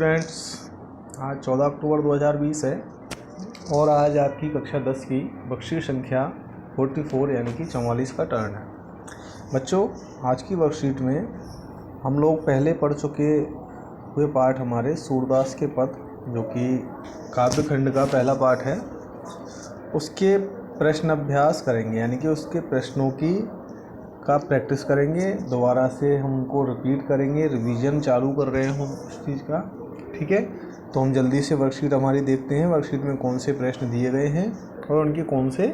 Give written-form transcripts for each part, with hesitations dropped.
Students, आज 14 अक्टूबर 2020 है और आज आपकी कक्षा 10 की वर्कशीट संख्या 44 यानी कि 44 का टर्न है। बच्चों, आज की वर्कशीट में हम लोग पहले पढ़ चुके हुए पाठ हमारे सूरदास के पद, जो कि काव्यखंड का पहला पाठ है, उसके प्रश्न अभ्यास करेंगे, यानी कि उसके प्रश्नों का प्रैक्टिस करेंगे। दोबारा से हम उनको रिपीट करेंगे, रिवीजन चालू कर रहे हैं हम उस चीज़ का। ठीक है, तो हम जल्दी से वर्कशीट हमारी देखते हैं। वर्कशीट में कौन से प्रश्न दिए गए हैं और उनके कौन से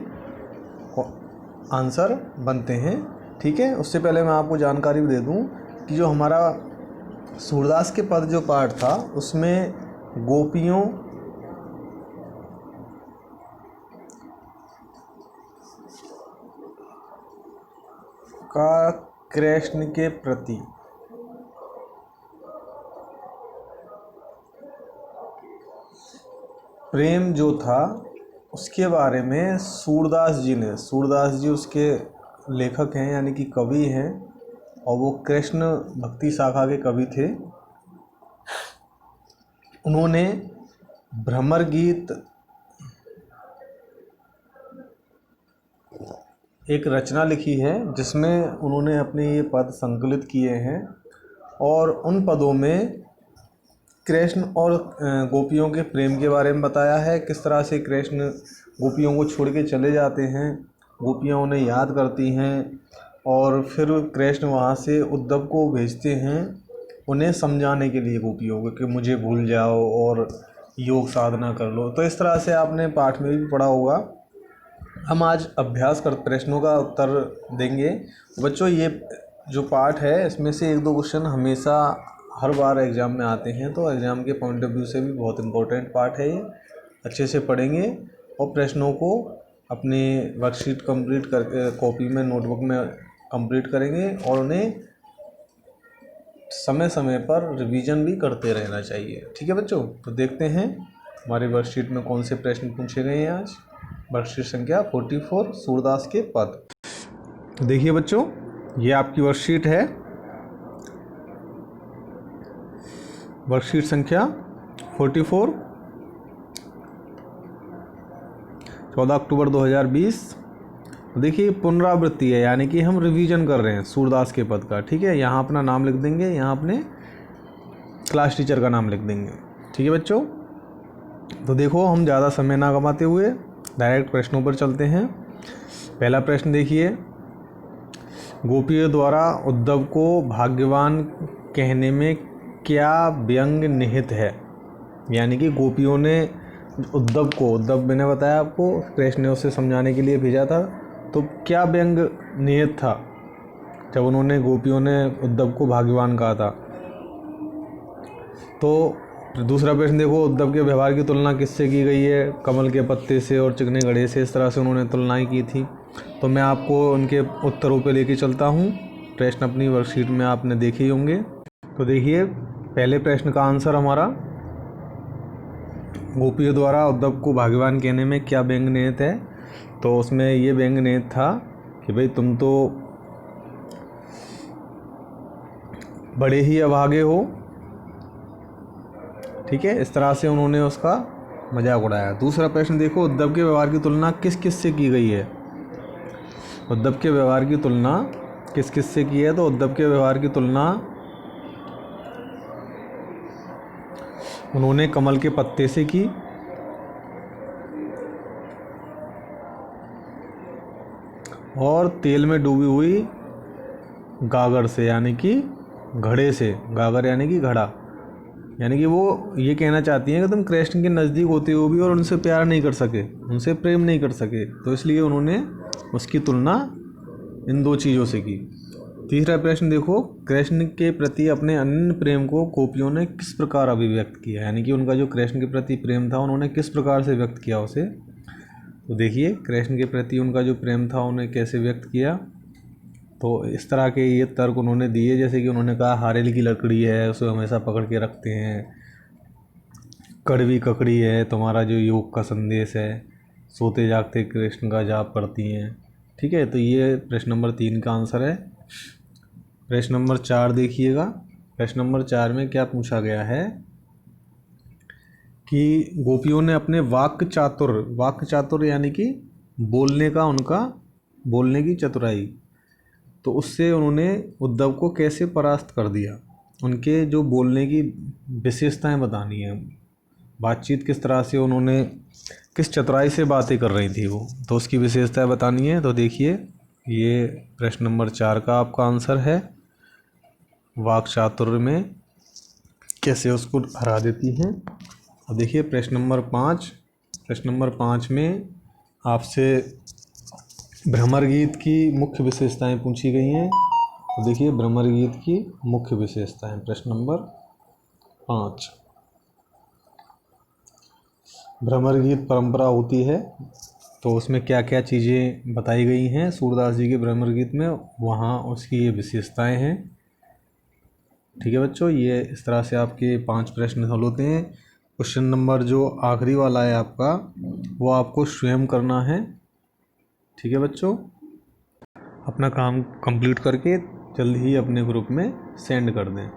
आंसर बनते हैं। ठीक है, उससे पहले मैं आपको जानकारी भी दे दूं कि जो हमारा सूरदास के पद जो पाठ था, उसमें गोपियों का कृष्ण के प्रति प्रेम जो था, उसके बारे में सूरदास जी उसके लेखक हैं, यानी कि कवि हैं, और वो कृष्ण भक्ति शाखा के कवि थे। उन्होंने भ्रमर गीत एक रचना लिखी है, जिसमें उन्होंने अपने ये पद संकलित किए हैं और उन पदों में कृष्ण और गोपियों के प्रेम के बारे में बताया है। किस तरह से कृष्ण गोपियों को छोड़ के चले जाते हैं, गोपियाँ उन्हें याद करती हैं और फिर कृष्ण वहाँ से उद्धव को भेजते हैं उन्हें समझाने के लिए गोपियों को कि मुझे भूल जाओ और योग साधना कर लो। तो इस तरह से आपने पाठ में भी पढ़ा होगा। हम आज अभ्यास कर प्रश्नों का उत्तर देंगे। बच्चों, ये जो पाठ है, इसमें से एक दो क्वेश्चन हमेशा हर बार एग्ज़ाम में आते हैं, तो एग्ज़ाम के पॉइंट ऑफ व्यू से भी बहुत इम्पोर्टेंट पार्ट है ये। अच्छे से पढ़ेंगे और प्रश्नों को अपनी वर्कशीट कंप्लीट कर कॉपी में, नोटबुक में कंप्लीट करेंगे और उन्हें समय समय पर रिवीजन भी करते रहना चाहिए। ठीक है बच्चों, तो देखते हैं हमारी वर्कशीट में कौन से प्रश्न पूछे गए हैं आज। वर्कशीट संख्या 44, सूरदास के पद। देखिए बच्चों, ये आपकी वर्कशीट है, वर्कशीट संख्या 44, 14 अक्टूबर 2020। देखिए, पुनरावृत्ति है, यानी कि हम रिवीजन कर रहे हैं सूरदास के पद का। ठीक है, यहाँ अपना नाम लिख देंगे, यहाँ अपने क्लास टीचर का नाम लिख देंगे। ठीक है बच्चों, तो देखो, हम ज़्यादा समय ना गंवाते हुए डायरेक्ट प्रश्नों पर चलते हैं। पहला प्रश्न देखिए, गोपियों द्वारा उद्धव को भाग्यवान कहने में क्या व्यंग निहित है। यानी कि गोपियों ने उद्धव मैंने बताया आपको, कृष्ण ने उसे समझाने के लिए भेजा था, तो क्या व्यंग निहित था जब उन्होंने गोपियों ने उद्धव को भाग्यवान कहा था। तो दूसरा प्रश्न देखो, उद्धव के व्यवहार की तुलना किससे की गई है, कमल के पत्ते से और चिकने घड़े से। इस तरह से उन्होंने तुलनाएं की थी। तो मैं आपको उनके उत्तरों पे लेके चलता हूँ। प्रश्न अपनी वर्कशीट में आपने देखे ही होंगे। तो देखिए, पहले प्रश्न का आंसर हमारा, गोपियों द्वारा उद्धव को भाग्यवान कहने में क्या व्यंग निहित है, तो उसमें ये व्यंग निहित था कि भाई तुम तो बड़े ही अभागे हो। ठीक है, इस तरह से उन्होंने उसका मजाक उड़ाया। दूसरा प्रश्न देखो, उद्धव के व्यवहार की तुलना किस किस से की गई है। उद्धव के व्यवहार की तुलना किस किस से की है, तो उद्धव के व्यवहार की तुलना उन्होंने कमल के पत्ते से की और तेल में डूबी हुई गागर से, यानी कि घड़े से। गागर यानी कि घड़ा, यानी कि वो ये कहना चाहती हैं कि तुम कृष्ण के नज़दीक होते हुए भी और उनसे प्यार नहीं कर सके, उनसे प्रेम नहीं कर सके, तो इसलिए उन्होंने उसकी तुलना इन दो चीज़ों से की। तीसरा प्रश्न देखो, कृष्ण के प्रति अपने अनन्य प्रेम को गोपियों ने किस प्रकार अभिव्यक्त किया। यानी कि उनका जो कृष्ण के प्रति प्रेम था, उन्होंने किस प्रकार से व्यक्त किया उसे। तो देखिए, कृष्ण के प्रति उनका जो प्रेम था उन्हें कैसे व्यक्त किया। तो इस तरह के ये तर्क उन्होंने दिए, जैसे कि उन्होंने कहा, हारेल की लकड़ी है, उसे हमेशा पकड़ के रखते हैं, कड़वी ककड़ी है, तुम्हारा जो योग का संदेश है, सोते जागते कृष्ण का जाप करती हैं। ठीक है, तो ये प्रश्न नंबर 3 का आंसर है। प्रश्न नंबर 4 देखिएगा। प्रश्न नंबर 4 में क्या पूछा गया है कि गोपियों ने अपने वाक् चातुर यानी कि बोलने का, उनका बोलने की चतुराई, तो उससे उन्होंने उद्धव को कैसे परास्त कर दिया। उनके जो बोलने की विशेषताएं बतानी है, बातचीत किस तरह से उन्होंने, किस चतुराई से बातें कर रही थी वो, तो उसकी विशेषताएं बतानी है। तो देखिए, ये प्रश्न नंबर 4 का आपका आंसर है। वाक् चातुर्य में कैसे उसको हरा देती हैं। अब देखिए प्रश्न नंबर 5 में आपसे भ्रमर गीत की मुख्य विशेषताएं पूछी गई हैं। तो देखिए भ्रमर गीत की मुख्य विशेषताएं, प्रश्न नंबर 5। भ्रमर गीत परंपरा होती है, तो उसमें क्या क्या चीज़ें बताई गई हैं सूरदास जी के भ्रमर गीत में, वहाँ उसकी ये विशेषताएं हैं। ठीक है बच्चों, ये इस तरह से आपके 5 प्रश्न हल होते हैं। क्वेश्चन नंबर जो आखिरी वाला है आपका, वो आपको स्वयं करना है। ठीक है बच्चों, अपना काम कंप्लीट करके जल्द ही अपने ग्रुप में सेंड कर दें।